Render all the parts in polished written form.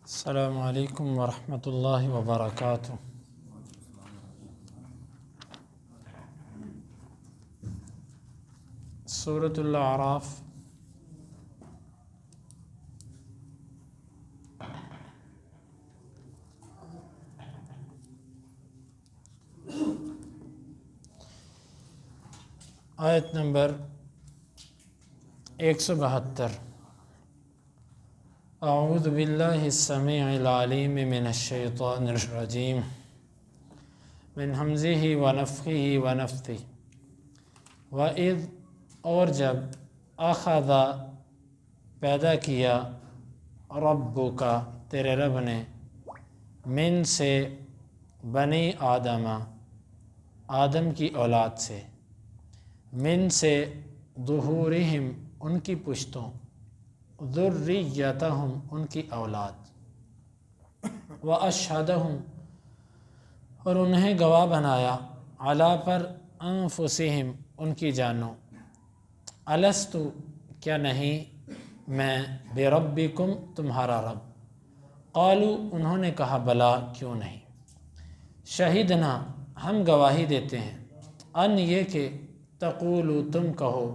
السلام علیکم ورحمۃ اللہ وبرکاتہ۔ سورۃ الاعراف آیت نمبر 172۔ اعوذ باللہ السمیع العلیم من الشیطان الرجیم من ہمزہ ونفخہ ونفثہ۔ وَإِذْ اور جب اخذ پیدا کیا ربک تیرے رب نے من سے بنی آدم آدم کی اولاد سے، من سے ظہورہم ان کی پشتوں، ذریتہم ان کی اولاد، واشہدہم اور انہیں گواہ بنایا، علی پر انفسہم ان کی جانوں، الستُ کیا نہیں میں بربکم تمہارا رب، قالوا انہوں نے کہا بلا کیوں نہیں، شہدنا ہم گواہی دیتے ہیں، ان یہ کہ تقولوا تم کہو،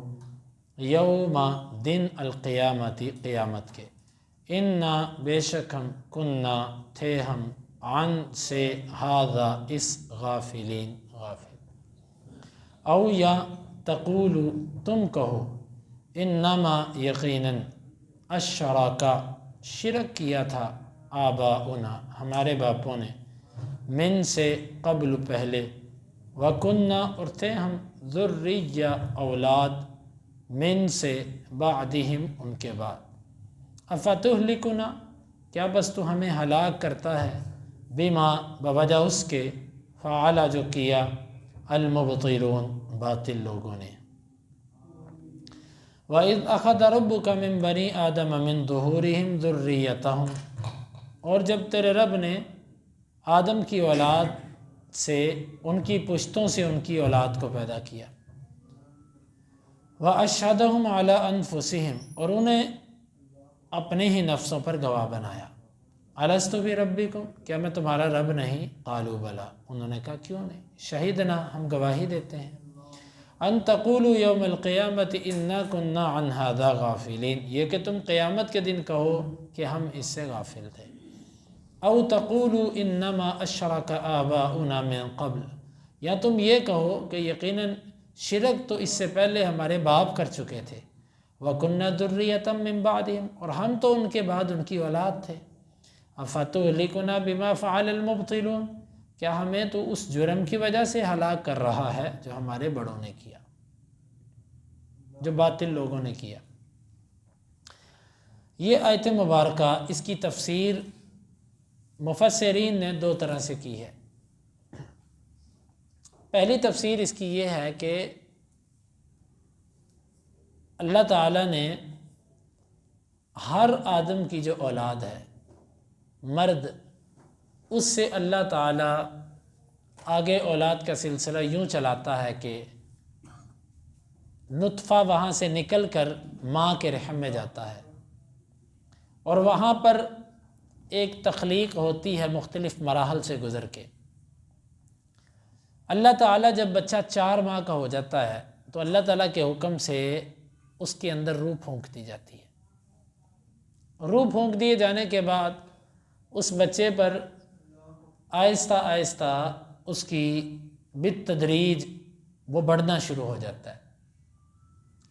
یوم دن القیامتی قیامت کے، انا بے شک ہم کننا تھے ہم عن سے ھذا اس غافلین غافل، او یا تقولوا تم کہو، انما یقیناً اشرکا شرک کیا تھا آباؤنا ہمارے باپوں نے، من سے قبل پہلے، وکننا اور تھے ہم ذریہ اولاد من سے بعدہم ان کے بعد، افتہلکنا کیا بس تو ہمیں ہلاک کرتا ہے، بما بوجہ اس کے، فعل جو کیا، المبطلون باطل لوگوں نے۔ وَإِذْ أَخَذَ رَبُّكَ مِن بَنِي آدَمَ مِن ظُهُورِهِمْ ذُرِّيَّتَهُمْ اور جب تیرے رب نے آدم کی اولاد سے ان کی پشتوں سے ان کی اولاد کو پیدا کیا، وَأَشْهَدَهُمْ عَلَىٰ أَنفُسِهِمْ اور انہیں اپنے ہی نفسوں پر گواہ بنایا، الستُ بربکم کیا میں تمہارا رب نہیں، قالوا بلا انہوں نے کہا کیوں نہیں، شہدنا ہم گواہی دیتے ہیں، ان تقولوا یوم القیامت انا کننا عن ھذا غافلین یہ کہ تم قیامت کے دن کہو کہ ہم اس سے غافل تھے، او تقولوا انما اشرک آباؤنا من قبل یا تم یہ کہو کہ یقیناً شرک تو اس سے پہلے ہمارے باپ کر چکے تھے، وَكُنَّا ذُرِّيَّةً مِّن بَعْدِهِمْ اور ہم تو ان کے بعد ان کی اولاد تھے، أَفَتُهْلِكُنَا بِمَا فَعَلَ الْمُبْطِلُونَ کیا ہمیں تو اس جرم کی وجہ سے ہلاک کر رہا ہے جو ہمارے بڑوں نے کیا، جو باطل لوگوں نے کیا۔ یہ آیت مبارکہ اس کی تفسیر مفسرین نے دو طرح سے کی ہے۔ پہلی تفسیر اس کی یہ ہے کہ اللہ تعالیٰ نے ہر آدم کی جو اولاد ہے مرد، اس سے اللہ تعالیٰ آگے اولاد کا سلسلہ یوں چلاتا ہے کہ نطفہ وہاں سے نکل کر ماں کے رحم میں جاتا ہے، اور وہاں پر ایک تخلیق ہوتی ہے مختلف مراحل سے گزر کے۔ اللہ تعالیٰ جب بچہ 4 ماہ کا ہو جاتا ہے تو اللہ تعالیٰ کے حکم سے اس کے اندر روح پھونک دی جاتی ہے، روح پھونک دیے جانے کے بعد اس بچے پر آہستہ آہستہ اس کی بالتدریج وہ بڑھنا شروع ہو جاتا ہے۔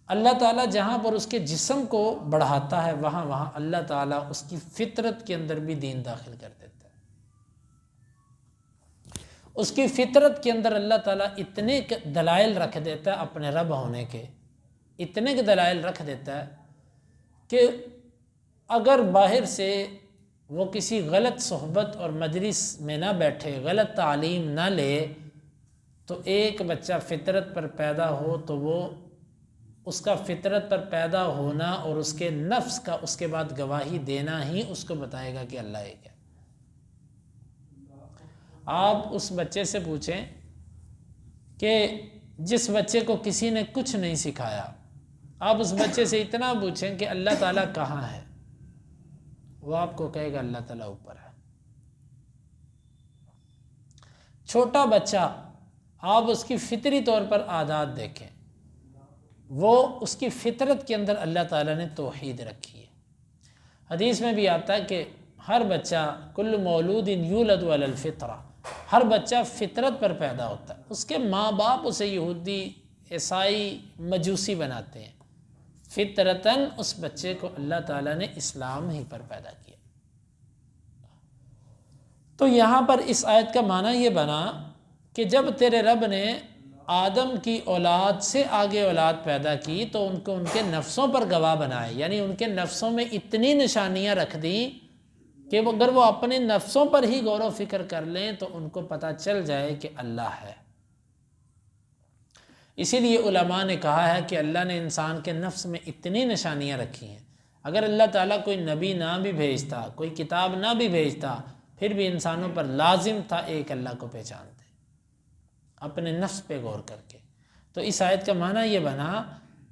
اللہ تعالیٰ جہاں پر اس کے جسم کو بڑھاتا ہے وہاں اللہ تعالیٰ اس کی فطرت کے اندر بھی دین داخل کر دیتا ہے۔ اس کی فطرت کے اندر اللہ تعالیٰ اتنے دلائل رکھ دیتا ہے اپنے رب ہونے کے، اتنے کے دلائل رکھ دیتا ہے کہ اگر باہر سے وہ کسی غلط صحبت اور مجلس میں نہ بیٹھے، غلط تعلیم نہ لے، تو ایک بچہ فطرت پر پیدا ہو تو وہ اس کا فطرت پر پیدا ہونا اور اس کے نفس کا اس کے بعد گواہی دینا ہی اس کو بتائے گا کہ اللہ ایک ہے۔ آپ اس بچے سے پوچھیں کہ جس بچے کو کسی نے کچھ نہیں سکھایا، آپ اس بچے سے اتنا پوچھیں کہ اللہ تعالیٰ کہاں ہے، وہ آپ کو کہے گا اللہ تعالیٰ اوپر ہے۔ چھوٹا بچہ آپ اس کی فطری طور پر عادات دیکھیں، وہ اس کی فطرت کے اندر اللہ تعالیٰ نے توحید رکھی ہے۔ حدیث میں بھی آتا ہے کہ ہر بچہ کل مولود یولد علی الفطرہ، ہر بچہ فطرت پر پیدا ہوتا ہے۔ اس کے ماں باپ اسے یہودی، عیسائی، مجوسی بناتے ہیں، فطرتاً اس بچے کو اللہ تعالیٰ نے اسلام ہی پر پیدا کیا۔ تو یہاں پر اس آیت کا معنی یہ بنا کہ جب تیرے رب نے آدم کی اولاد سے آگے اولاد پیدا کی تو ان کو ان کے نفسوں پر گواہ بنائے، یعنی ان کے نفسوں میں اتنی نشانیاں رکھ دیں کہ اگر وہ اپنے نفسوں پر ہی غور و فکر کر لیں تو ان کو پتہ چل جائے کہ اللہ ہے۔ اسی لیے علماء نے کہا ہے کہ اللہ نے انسان کے نفس میں اتنی نشانیاں رکھی ہیں، اگر اللہ تعالیٰ کوئی نبی نہ بھی بھیجتا، کوئی کتاب نہ بھی بھیجتا، پھر بھی انسانوں پر لازم تھا ایک اللہ کو پہچانتے اپنے نفس پہ غور کر کے۔ تو اس آیت کا معنی یہ بنا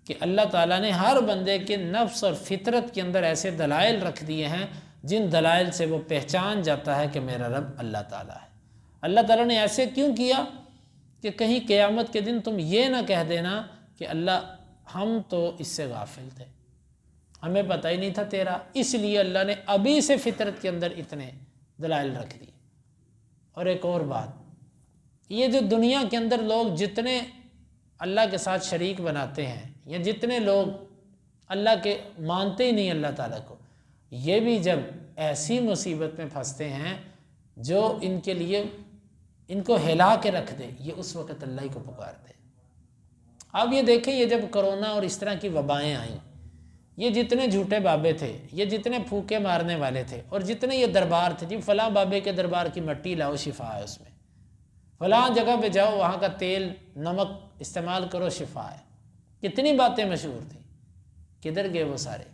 کہ اللہ تعالیٰ نے ہر بندے کے نفس اور فطرت کے اندر ایسے دلائل رکھ دیے ہیں جن دلائل سے وہ پہچان جاتا ہے کہ میرا رب اللہ تعالیٰ ہے۔ اللہ تعالیٰ نے ایسے کیوں کیا کہ کہیں قیامت کے دن تم یہ نہ کہہ دینا کہ اللہ ہم تو اس سے غافل تھے، ہمیں پتہ ہی نہیں تھا تیرا، اس لیے اللہ نے ابھی سے فطرت کے اندر اتنے دلائل رکھ دیے۔ اور ایک اور بات، یہ جو دنیا کے اندر لوگ جتنے اللہ کے ساتھ شریک بناتے ہیں یا جتنے لوگ اللہ کے مانتے ہی نہیں اللہ تعالیٰ کو، یہ بھی جب ایسی مصیبت میں پھنستے ہیں جو ان کے لیے ان کو ہلا کے رکھ دے، یہ اس وقت اللہ ہی کو پکارتے ہیں۔ اب یہ دیکھیں، یہ جب کرونا اور اس طرح کی وبائیں آئیں، یہ جتنے جھوٹے بابے تھے، یہ جتنے پھوکے مارنے والے تھے، اور جتنے یہ دربار تھے، جی فلاں بابے کے دربار کی مٹی لاؤ شفا ہے اس میں، فلاں جگہ پہ جاؤ وہاں کا تیل نمک استعمال کرو شفا ہے، کتنی باتیں مشہور تھیں، کدھر گئے وہ سارے؟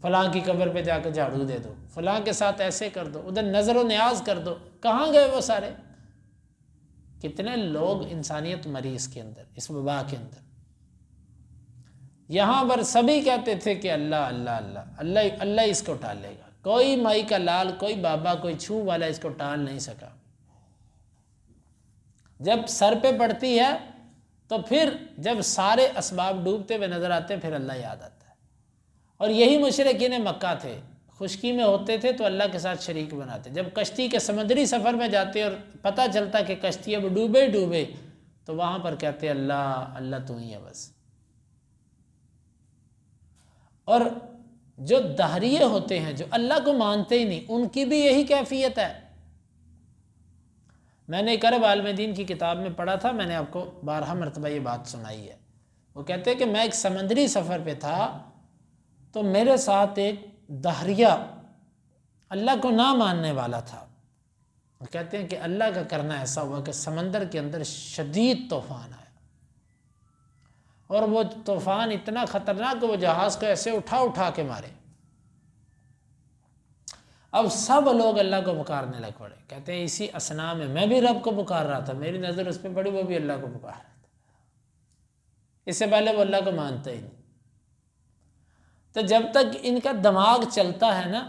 فلاں کی قبر پہ جا کے جھاڑو دے دو، فلاں کے ساتھ ایسے کر دو، ادھر نظر و نیاز کر دو، کہاں گئے وہ سارے؟ کتنے لوگ انسانیت مری اس کے اندر، اس وبا کے اندر۔ یہاں پر سبھی کہتے تھے کہ اللہ اللہ اللہ اللہ اللہ اس کو ٹال لے گا، کوئی مائی کا لال، کوئی بابا، کوئی چھو والا اس کو ٹال نہیں سکا۔ جب سر پہ پڑتی ہے تو پھر جب سارے اسباب ڈوبتے ہوئے نظر آتے ہیں پھر اللہ یاد آتا ہے۔ اور یہی مشرکین مکہ تھے، خشکی میں ہوتے تھے تو اللہ کے ساتھ شریک بناتے، جب کشتی کے سمندری سفر میں جاتے اور پتہ چلتا کہ کشتی اب ڈوبے ڈوبے تو وہاں پر کہتے اللہ اللہ تو ہی ہے بس۔ اور جو دہریے ہوتے ہیں، جو اللہ کو مانتے ہی نہیں، ان کی بھی یہی کیفیت ہے۔ میں نے کرب عالم دین کی کتاب میں پڑھا تھا، میں نے آپ کو 12 مرتبہ یہ بات سنائی ہے۔ وہ کہتے ہیں کہ میں ایک سمندری سفر پہ تھا تو میرے ساتھ ایک دہریہ اللہ کو نہ ماننے والا تھا۔ وہ کہتے ہیں کہ اللہ کا کرنا ایسا ہوا کہ سمندر کے اندر شدید طوفان آیا، اور وہ طوفان اتنا خطرناک کہ وہ جہاز کو ایسے اٹھا کے مارے۔ اب سب لوگ اللہ کو پکارنے لگ پڑے۔ کہتے ہیں اسی اثناء میں بھی رب کو پکار رہا تھا، میری نظر اس پہ پڑی، وہ بھی اللہ کو پکار رہا تھا، اس سے پہلے وہ اللہ کو مانتا ہی نہیں۔ تو جب تک ان کا دماغ چلتا ہے نا،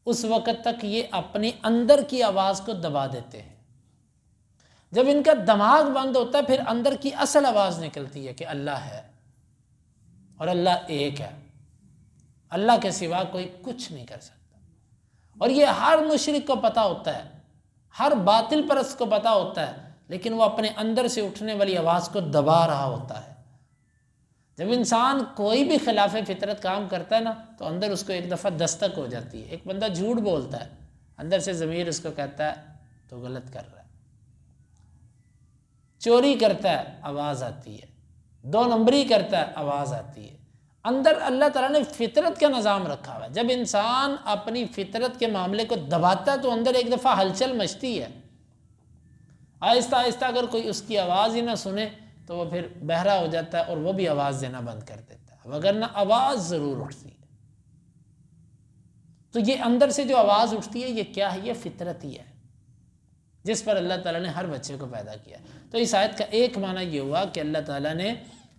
اس وقت تک یہ اپنی اندر کی آواز کو دبا دیتے ہیں۔ جب ان کا دماغ بند ہوتا ہے پھر اندر کی اصل آواز نکلتی ہے کہ اللہ ہے اور اللہ ایک ہے، اللہ کے سوا کوئی کچھ نہیں کر سکتا۔ اور یہ ہر مشرک کو پتہ ہوتا ہے، ہر باطل پرست کو پتہ ہوتا ہے، لیکن وہ اپنے اندر سے اٹھنے والی آواز کو دبا رہا ہوتا ہے۔ جب انسان کوئی بھی خلاف فطرت کام کرتا ہے نا تو اندر اس کو ایک دفعہ دستک ہو جاتی ہے۔ ایک بندہ جھوٹ بولتا ہے، اندر سے ضمیر اس کو کہتا ہے تو غلط کر رہا ہے۔ چوری کرتا ہے، آواز آتی ہے، 2 نمبری کرتا ہے، آواز آتی ہے۔ اندر اللہ تعالیٰ نے فطرت کا نظام رکھا ہوا ہے۔ جب انسان اپنی فطرت کے معاملے کو دباتا ہے تو اندر ایک دفعہ ہلچل مچتی ہے۔ آہستہ آہستہ اگر کوئی اس کی آواز ہی نہ سنے تو وہ پھر بہرا ہو جاتا ہے اور وہ بھی آواز دینا بند کر دیتا ہے، وگرنہ آواز ضرور اٹھتی ہے۔ تو یہ اندر سے جو آواز اٹھتی ہے یہ کیا ہے؟ یہ فطرت ہی ہے جس پر اللہ تعالیٰ نے ہر بچے کو پیدا کیا۔ تو اس آیت کا ایک معنی یہ ہوا کہ اللہ تعالیٰ نے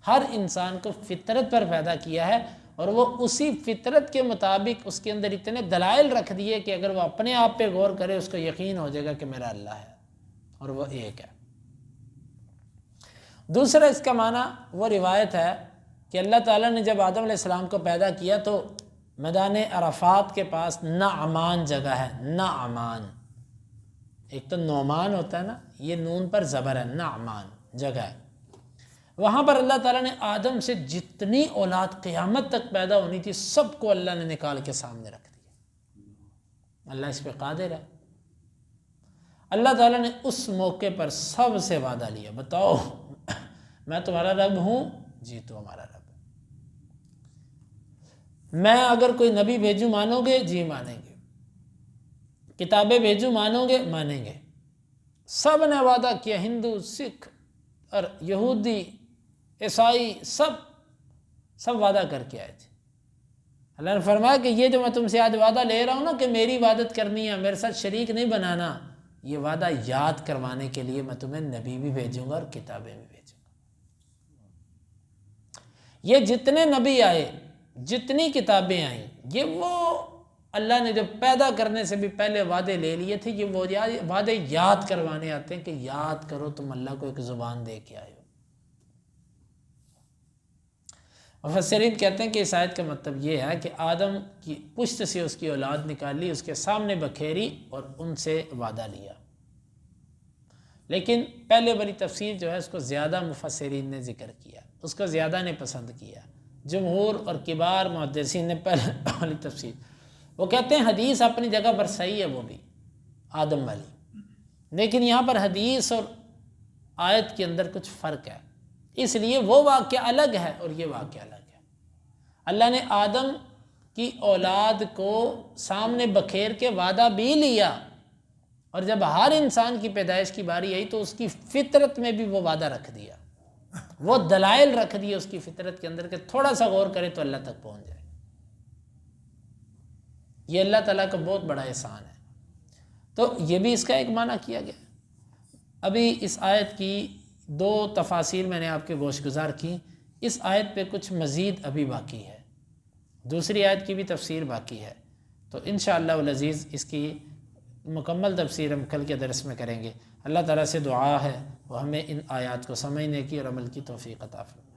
ہر انسان کو فطرت پر پیدا کیا ہے، اور وہ اسی فطرت کے مطابق اس کے اندر اتنے دلائل رکھ دیے کہ اگر وہ اپنے آپ پہ غور کرے اس کو یقین ہو جائے گا کہ میرا اللہ ہے اور وہ ایک ہے۔ دوسرا اس کا معنی وہ روایت ہے کہ اللہ تعالیٰ نے جب آدم علیہ السلام کو پیدا کیا تو میدان عرفات کے پاس نعمان جگہ ہے، نعمان، ایک تو نعمان ہوتا ہے نا، یہ نون پر زبر ہے، نعمان جگہ ہے، وہاں پر اللہ تعالیٰ نے آدم سے جتنی اولاد قیامت تک پیدا ہونی تھی سب کو اللہ نے نکال کے سامنے رکھ دیا۔ اللہ اس پہ قادر ہے۔ اللہ تعالیٰ نے اس موقع پر سب سے وعدہ لیا، بتاؤ میں تمہارا رب ہوں؟ جی تو ہمارا رب ہے۔ میں اگر کوئی نبی بھیجوں مانو گے؟ جی مانیں گے۔ کتابیں بھیجوں مانو گے؟ مانیں گے۔ سب نے وعدہ کیا، ہندو، سکھ اور یہودی، عیسائی، سب وعدہ کر کے آئے تھے۔ اللہ نے فرمایا کہ یہ جو میں تم سے آج وعدہ لے رہا ہوں نا کہ میری عبادت کرنی ہے، میرے ساتھ شریک نہیں بنانا، یہ وعدہ یاد کروانے کے لیے میں تمہیں نبی بھی بھیجوں گا اور کتابیں بھی بھیجوں گا۔ یہ جتنے نبی آئے، جتنی کتابیں آئیں، یہ وہ اللہ نے جو پیدا کرنے سے بھی پہلے وعدے لے لیے تھے، یہ وہ وعدے یاد کروانے آتے ہیں کہ یاد کرو تم اللہ کو ایک زبان دے کے آئے ہو۔ مفسرین کہتے ہیں کہ اس آیت کا مطلب یہ ہے کہ آدم کی پشت سے اس کی اولاد نکالی، اس کے سامنے بکھیری اور ان سے وعدہ لیا۔ لیکن پہلے والی تفسیر جو ہے اس کو زیادہ مفسرین نے ذکر کیا، اس کو زیادہ نے پسند کیا۔ جمہور اور کبار محدثین نے پہلے والی تفسیر، وہ کہتے ہیں حدیث اپنی جگہ پر صحیح ہے وہ بھی آدم والی، لیکن یہاں پر حدیث اور آیت کے اندر کچھ فرق ہے، اس لیے وہ واقعہ الگ ہے اور یہ واقعہ الگ ہے۔ اللہ نے آدم کی اولاد کو سامنے بکھیر کے وعدہ بھی لیا، اور جب ہر انسان کی پیدائش کی باری آئی تو اس کی فطرت میں بھی وہ وعدہ رکھ دیا، وہ دلائل رکھ دیے اس کی فطرت کے اندر کہ تھوڑا سا غور کرے تو اللہ تک پہنچ جائے۔ یہ اللہ تعالیٰ کا بہت بڑا احسان ہے۔ تو یہ بھی اس کا ایک معنی کیا گیا۔ ابھی اس آیت کی دو تفاسیر میں نے آپ کے گوش گزار کی، اس آیت پہ کچھ مزید ابھی باقی ہے، دوسری آیت کی بھی تفسیر باقی ہے، تو انشاءاللہ العزیز اس کی مکمل تفسیر ہم کل کے درس میں کریں گے۔ اللہ تعالیٰ سے دعا ہے وہ ہمیں ان آیات کو سمجھنے کی اور عمل کی توفیق عطا فرمائے۔